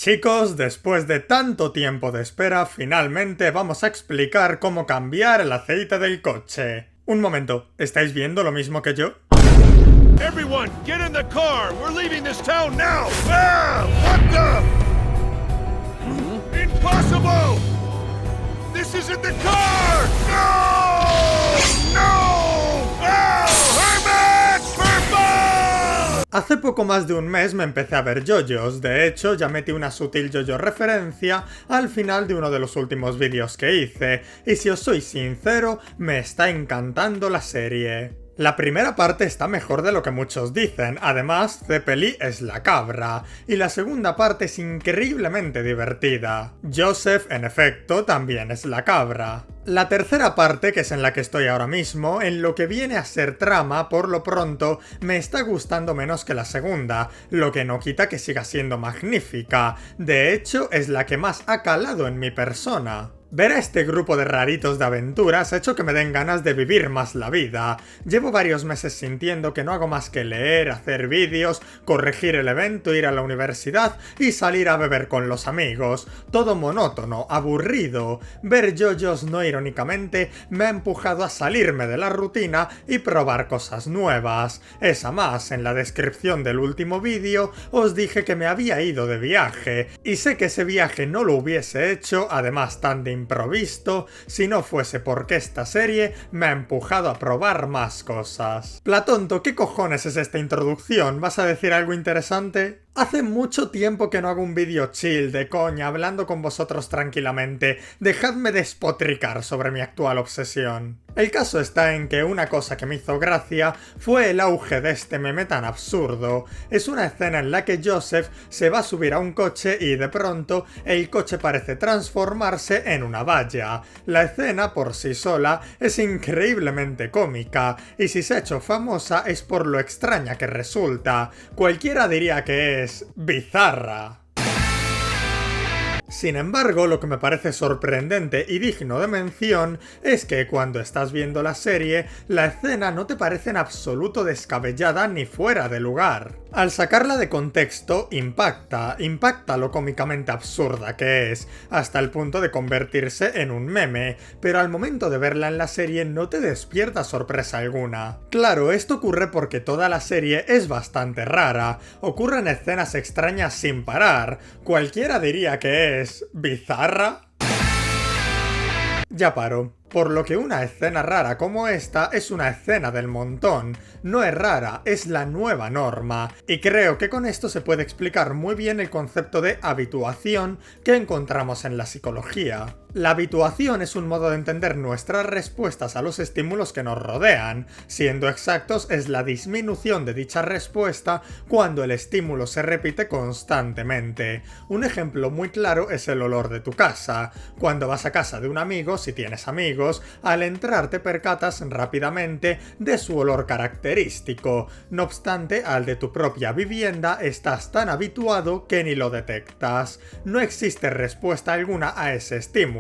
Chicos, después de tanto tiempo de espera, finalmente vamos a explicar cómo cambiar el aceite del coche. Un momento, ¿estáis viendo lo mismo que yo? Everyone, get in the car! We're leaving this town now! Ah! What the? Impossible! This isn't the car! No! No! Ah! Hermit! Purple! Hace poco más de un mes me empecé a ver yoyos, de hecho ya metí una sutil yoyo referencia al final de uno de los últimos vídeos que hice, y si os soy sincero, me está encantando la serie. La primera parte está mejor de lo que muchos dicen, además Zeppeli es la cabra, y la segunda parte es increíblemente divertida. Joseph, en efecto, también es la cabra. La tercera parte, que es en la que estoy ahora mismo, en lo que viene a ser trama, por lo pronto, me está gustando menos que la segunda, lo que no quita que siga siendo magnífica. De hecho, es la que más ha calado en mi persona. Ver a este grupo de raritos de aventuras ha hecho que me den ganas de vivir más la vida. Llevo varios meses sintiendo que no hago más que leer, hacer vídeos, corregir el evento, ir a la universidad y salir a beber con los amigos. Todo monótono, aburrido. Ver yoyos no irónicamente me ha empujado a salirme de la rutina y probar cosas nuevas. Esa más, en la descripción del último vídeo os dije que me había ido de viaje, y sé que ese viaje no lo hubiese hecho, además tan de improvisto, si no fuese porque esta serie me ha empujado a probar más cosas. Platonto, ¿qué cojones es esta introducción? ¿Vas a decir algo interesante? Hace mucho tiempo que no hago un vídeo chill, de coña, hablando con vosotros tranquilamente. Dejadme despotricar sobre mi actual obsesión. El caso está en que una cosa que me hizo gracia fue el auge de este meme tan absurdo. Es una escena en la que Joseph se va a subir a un coche y de pronto el coche parece transformarse en una valla. La escena por sí sola es increíblemente cómica, y si se ha hecho famosa es por lo extraña que resulta. Cualquiera diría que es bizarra. Sin embargo, lo que me parece sorprendente y digno de mención es que cuando estás viendo la serie, la escena no te parece en absoluto descabellada ni fuera de lugar. Al sacarla de contexto, impacta lo cómicamente absurda que es, hasta el punto de convertirse en un meme, pero al momento de verla en la serie no te despierta sorpresa alguna. Claro, esto ocurre porque toda la serie es bastante rara, ocurren escenas extrañas sin parar, cualquiera diría que es bizarra. Ya paro. Por lo que una escena rara como esta es una escena del montón. No es rara, es la nueva norma. Y creo que con esto se puede explicar muy bien el concepto de habituación que encontramos en la psicología. La habituación es un modo de entender nuestras respuestas a los estímulos que nos rodean. Siendo exactos, es la disminución de dicha respuesta cuando el estímulo se repite constantemente. Un ejemplo muy claro es el olor de tu casa. Cuando vas a casa de un amigo, si tienes amigos, al entrar te percatas rápidamente de su olor característico. No obstante, al de tu propia vivienda estás tan habituado que ni lo detectas. No existe respuesta alguna a ese estímulo.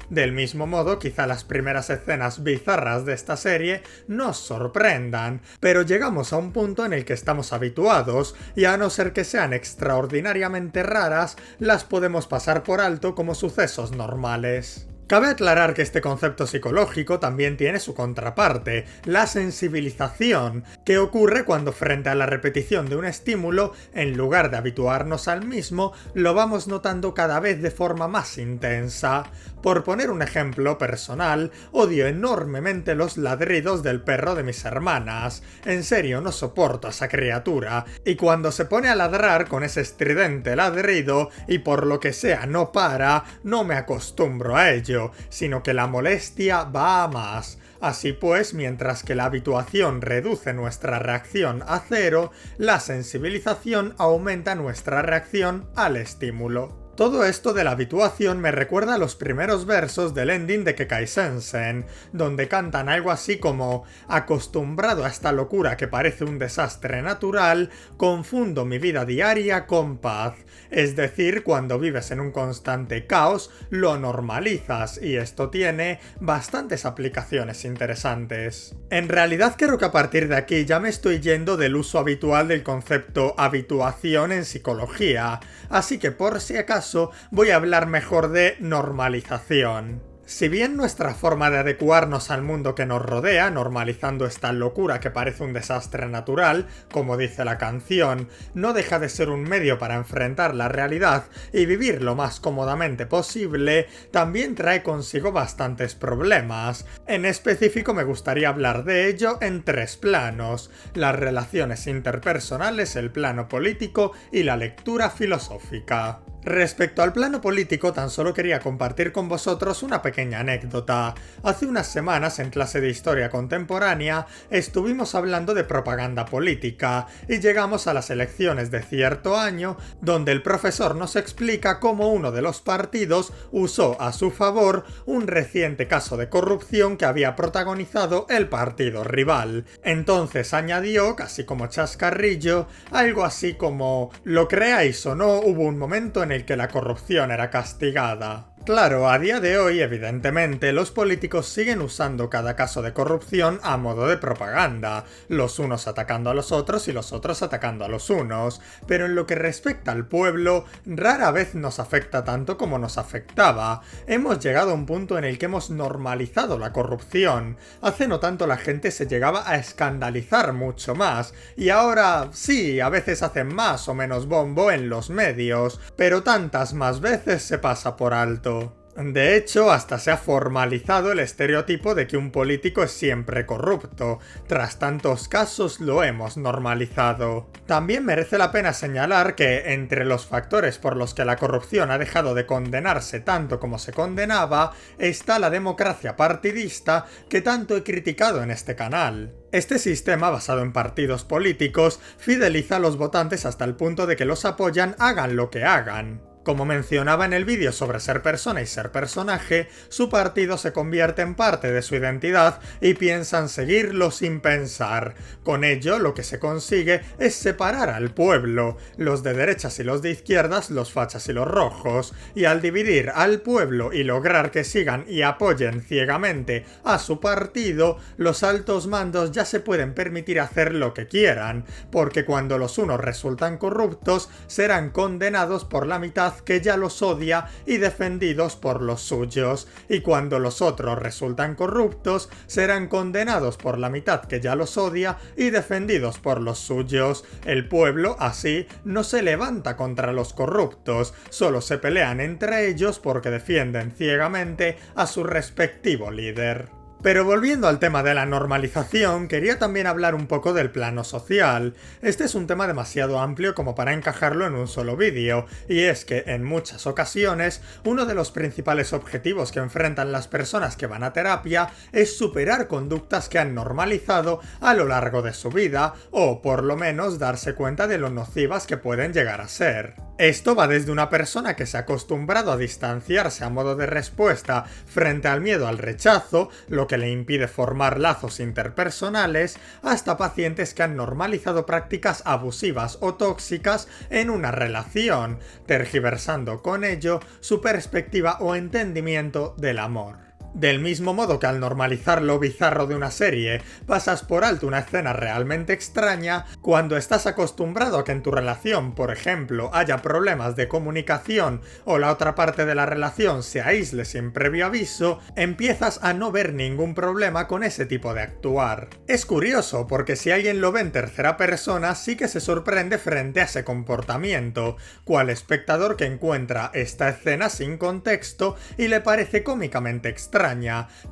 Del mismo modo, quizá las primeras escenas bizarras de esta serie nos sorprendan, pero llegamos a un punto en el que estamos habituados, y a no ser que sean extraordinariamente raras, las podemos pasar por alto como sucesos normales. Cabe aclarar que este concepto psicológico también tiene su contraparte, la sensibilización, que ocurre cuando frente a la repetición de un estímulo, en lugar de habituarnos al mismo, lo vamos notando cada vez de forma más intensa. Por poner un ejemplo personal, odio enormemente los ladridos del perro de mis hermanas. En serio, no soporto a esa criatura, y cuando se pone a ladrar con ese estridente ladrido, y por lo que sea no para, no me acostumbro a ello, sino que la molestia va a más. Así pues, mientras que la habituación reduce nuestra reacción a cero, la sensibilización aumenta nuestra reacción al estímulo. Todo esto de la habituación me recuerda a los primeros versos del ending de Kekai Sensen, donde cantan algo así como: acostumbrado a esta locura que parece un desastre natural, confundo mi vida diaria con paz. Es decir, cuando vives en un constante caos, lo normalizas, y esto tiene bastantes aplicaciones interesantes. En realidad creo que a partir de aquí ya me estoy yendo del uso habitual del concepto habituación en psicología, así que por si acaso voy a hablar mejor de normalización. Si bien nuestra forma de adecuarnos al mundo que nos rodea, normalizando esta locura que parece un desastre natural, como dice la canción, no deja de ser un medio para enfrentar la realidad y vivir lo más cómodamente posible, también trae consigo bastantes problemas. En específico me gustaría hablar de ello en 3 planos: las relaciones interpersonales, el plano político y la lectura filosófica. Respecto al plano político, tan solo quería compartir con vosotros una pequeña anécdota. Hace unas semanas, en clase de historia contemporánea, estuvimos hablando de propaganda política, y llegamos a las elecciones de cierto año, donde el profesor nos explica cómo uno de los partidos usó a su favor un reciente caso de corrupción que había protagonizado el partido rival. Entonces añadió, casi como chascarrillo, algo así como: lo creáis o no, hubo un momento en el que la corrupción era castigada. Claro, a día de hoy, evidentemente, los políticos siguen usando cada caso de corrupción a modo de propaganda, los unos atacando a los otros y los otros atacando a los unos, pero en lo que respecta al pueblo, rara vez nos afecta tanto como nos afectaba. Hemos llegado a un punto en el que hemos normalizado la corrupción. Hace no tanto la gente se llegaba a escandalizar mucho más, y ahora sí, a veces hacen más o menos bombo en los medios, pero tantas más veces se pasa por alto. De hecho, hasta se ha formalizado el estereotipo de que un político es siempre corrupto. Tras tantos casos lo hemos normalizado. También merece la pena señalar que, entre los factores por los que la corrupción ha dejado de condenarse tanto como se condenaba, está la democracia partidista que tanto he criticado en este canal. Este sistema, basado en partidos políticos, fideliza a los votantes hasta el punto de que los apoyan hagan lo que hagan. Como mencionaba en el vídeo sobre ser persona y ser personaje, su partido se convierte en parte de su identidad y piensan seguirlo sin pensar. Con ello, lo que se consigue es separar al pueblo, los de derechas y los de izquierdas, los fachas y los rojos, y al dividir al pueblo y lograr que sigan y apoyen ciegamente a su partido, los altos mandos ya se pueden permitir hacer lo que quieran, porque cuando los unos resultan corruptos, serán condenados por la mitad que ya los odia y defendidos por los suyos, y cuando los otros resultan corruptos, serán condenados por la mitad que ya los odia y defendidos por los suyos. El pueblo, así, no se levanta contra los corruptos, solo se pelean entre ellos porque defienden ciegamente a su respectivo líder. Pero volviendo al tema de la normalización, quería también hablar un poco del plano social. Este es un tema demasiado amplio como para encajarlo en un solo vídeo, y es que en muchas ocasiones uno de los principales objetivos que enfrentan las personas que van a terapia es superar conductas que han normalizado a lo largo de su vida, o por lo menos darse cuenta de lo nocivas que pueden llegar a ser. Esto va desde una persona que se ha acostumbrado a distanciarse a modo de respuesta frente al miedo al rechazo, lo que le impide formar lazos interpersonales, hasta pacientes que han normalizado prácticas abusivas o tóxicas en una relación, tergiversando con ello su perspectiva o entendimiento del amor. Del mismo modo que al normalizar lo bizarro de una serie, pasas por alto una escena realmente extraña, cuando estás acostumbrado a que en tu relación, por ejemplo, haya problemas de comunicación o la otra parte de la relación se aísle sin previo aviso, empiezas a no ver ningún problema con ese tipo de actuar. Es curioso, porque si alguien lo ve en tercera persona, sí que se sorprende frente a ese comportamiento, cual espectador que encuentra esta escena sin contexto y le parece cómicamente extraña.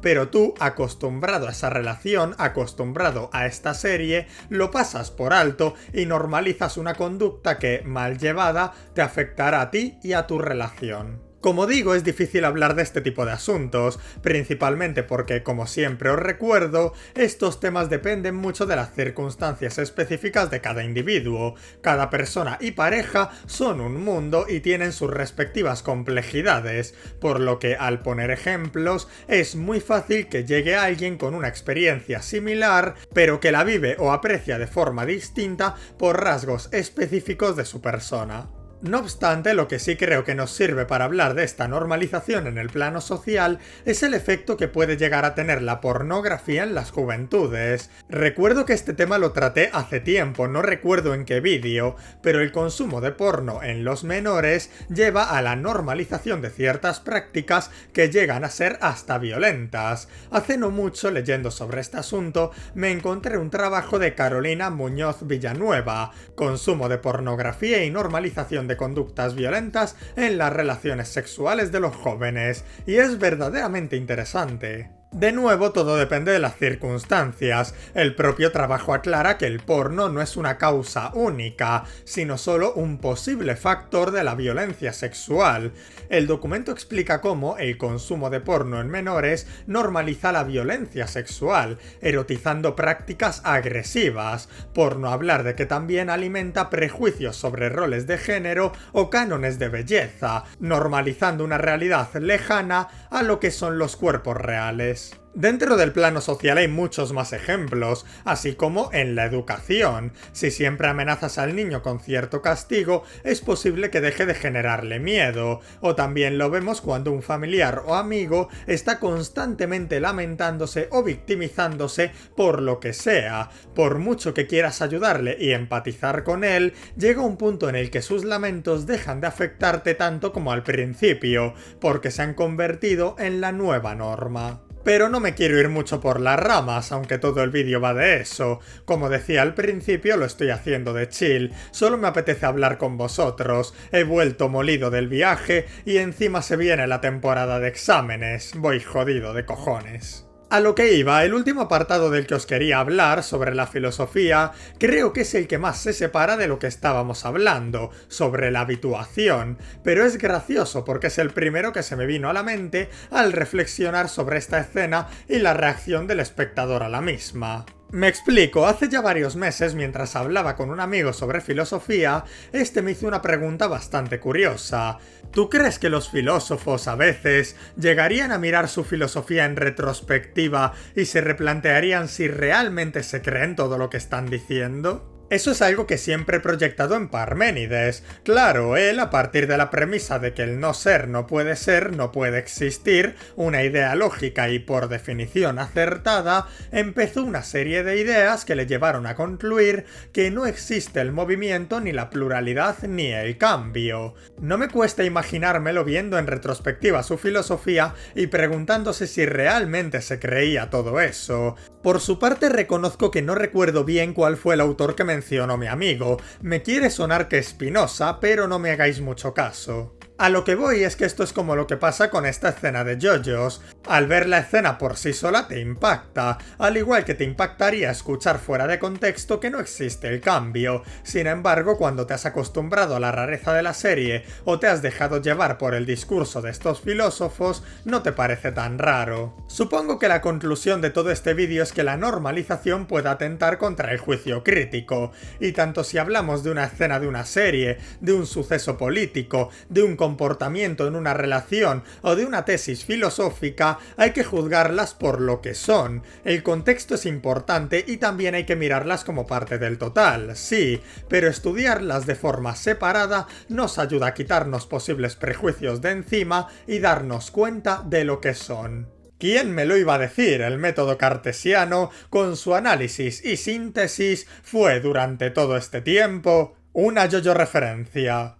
Pero tú, acostumbrado a esa relación, acostumbrado a esta serie, lo pasas por alto y normalizas una conducta que, mal llevada, te afectará a ti y a tu relación. Como digo, es difícil hablar de este tipo de asuntos, principalmente porque, como siempre os recuerdo, estos temas dependen mucho de las circunstancias específicas de cada individuo. Cada persona y pareja son un mundo y tienen sus respectivas complejidades, por lo que al poner ejemplos es muy fácil que llegue alguien con una experiencia similar, pero que la vive o aprecia de forma distinta por rasgos específicos de su persona. No obstante, lo que sí creo que nos sirve para hablar de esta normalización en el plano social es el efecto que puede llegar a tener la pornografía en las juventudes. Recuerdo que este tema lo traté hace tiempo, no recuerdo en qué vídeo, pero el consumo de porno en los menores lleva a la normalización de ciertas prácticas que llegan a ser hasta violentas. Hace no mucho, leyendo sobre este asunto, me encontré un trabajo de Carolina Muñoz Villanueva, Consumo de pornografía y normalización de conductas violentas en las relaciones sexuales de los jóvenes, y es verdaderamente interesante. De nuevo, todo depende de las circunstancias. El propio trabajo aclara que el porno no es una causa única, sino solo un posible factor de la violencia sexual. El documento explica cómo el consumo de porno en menores normaliza la violencia sexual, erotizando prácticas agresivas, por no hablar de que también alimenta prejuicios sobre roles de género o cánones de belleza, normalizando una realidad lejana a lo que son los cuerpos reales. Dentro del plano social hay muchos más ejemplos, así como en la educación. Si siempre amenazas al niño con cierto castigo, es posible que deje de generarle miedo, o también lo vemos cuando un familiar o amigo está constantemente lamentándose o victimizándose por lo que sea. Por mucho que quieras ayudarle y empatizar con él, llega un punto en el que sus lamentos dejan de afectarte tanto como al principio, porque se han convertido en la nueva norma. Pero no me quiero ir mucho por las ramas, aunque todo el vídeo va de eso. Como decía al principio, lo estoy haciendo de chill, solo me apetece hablar con vosotros, he vuelto molido del viaje y encima se viene la temporada de exámenes, voy jodido de cojones. A lo que iba, el último apartado del que os quería hablar, sobre la filosofía, creo que es el que más se separa de lo que estábamos hablando, sobre la habituación, pero es gracioso porque es el primero que se me vino a la mente al reflexionar sobre esta escena y la reacción del espectador a la misma. Me explico, hace ya varios meses, mientras hablaba con un amigo sobre filosofía, este me hizo una pregunta bastante curiosa. ¿Tú crees que los filósofos a veces llegarían a mirar su filosofía en retrospectiva y se replantearían si realmente se creen todo lo que están diciendo? Eso es algo que siempre he proyectado en Parménides. Claro, él, a partir de la premisa de que el no ser no puede ser, no puede existir, una idea lógica y por definición acertada, empezó una serie de ideas que le llevaron a concluir que no existe el movimiento, ni la pluralidad, ni el cambio. No me cuesta imaginármelo viendo en retrospectiva su filosofía y preguntándose si realmente se creía todo eso. Por su parte, reconozco que no recuerdo bien cuál fue el autor que mencionó mi amigo. Me quiere sonar que Spinoza, pero no me hagáis mucho caso. A lo que voy es que esto es como lo que pasa con esta escena de JoJo's. Al ver la escena por sí sola te impacta, al igual que te impactaría escuchar fuera de contexto que no existe el cambio. Sin embargo, cuando te has acostumbrado a la rareza de la serie o te has dejado llevar por el discurso de estos filósofos, no te parece tan raro. Supongo que la conclusión de todo este vídeo es que la normalización puede atentar contra el juicio crítico, y tanto si hablamos de una escena de una serie, de un suceso político, de un comportamiento en una relación o de una tesis filosófica, hay que juzgarlas por lo que son. El contexto es importante y también hay que mirarlas como parte del total, sí, pero estudiarlas de forma separada nos ayuda a quitarnos posibles prejuicios de encima y darnos cuenta de lo que son. ¿Quién me lo iba a decir? El método cartesiano, con su análisis y síntesis, fue durante todo este tiempo una JoJo referencia.